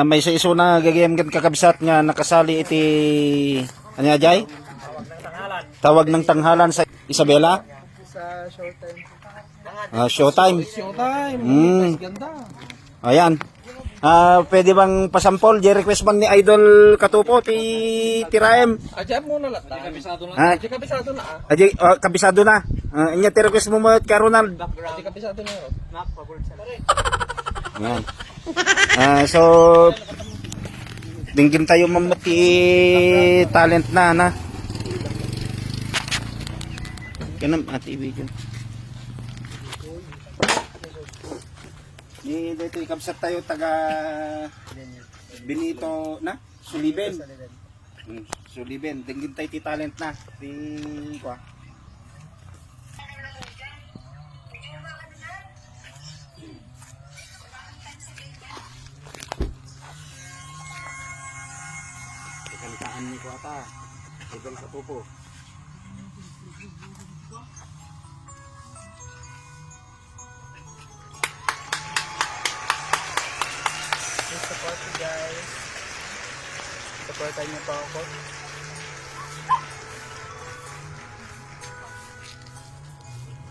May iso na gagayam kan kakabsat nga nakasali iti ano ya jay? Tawag ng tanghalan sa Isabela? Sa showtime. Showtime. Showtime. Ganda. Ayan. Pwede bang pasampol? Request man ni Idol Katupo ti Tiraem. Ayan mo na lang. Kabisado na. Ha? Kabisado na. Kabisado na. Inya ti request mo mo ka Ronald. Kabisado na. Map pabor sa. Ayan. So dinggin tayo mamati talent na. Kanam ati video. Dito ikabsat tayo taga Benito na Suliben. Suliben, dinggin tayo ti talent na. Ti kwa. Kalitaan ni Kuwata. Idol Katupo. Support you guys. Supportan niyo pa ako.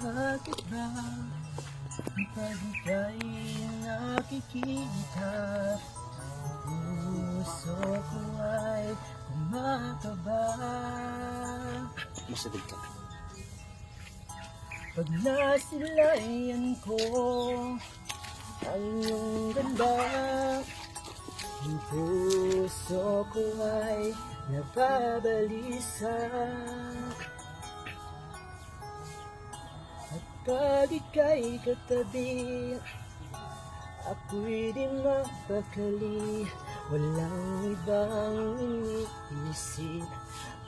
Bakit ba pag ika'y nakikita, puso ko ay kumakaba? Masalig ka. Pag nasilayan ko ang iyong ganda, ang puso ko ay nababalisa. At pag ika'y katabi, ako'y di mapakali. Walang ibang iniisip,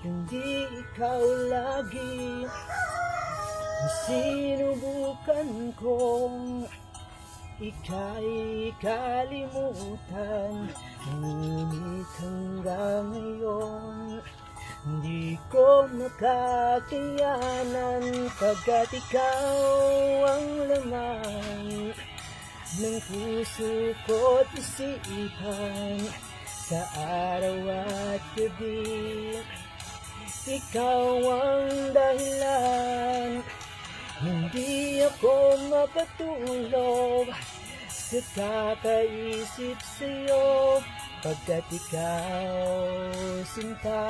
kundi ikaw lagi. Sinubukan kong ika'y kalimutan, ngunit hanggang ngayon hindi ko makakayanan, pagkat ikaw ang laman ng puso ko't isipan sa araw at gabi. Ikaw ang dahilan, hindi ako mapatulog sa kakaisip sa'yo, pagkat ikaw sinta,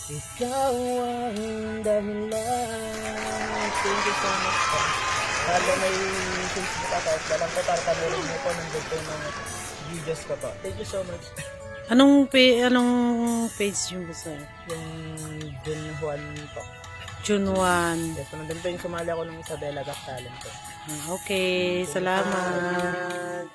ikaw ang dahilan. Thank you so much po. Lalo may Facebook account, dalang ko para panurin mo po ng dito ng videos ko po. Thank you so much. Anong page yung gusto? Yung Jun Juan po. June 1. Yes, nandun po yung sumali ako ng Isabela Got Talent po. Okay, salamat.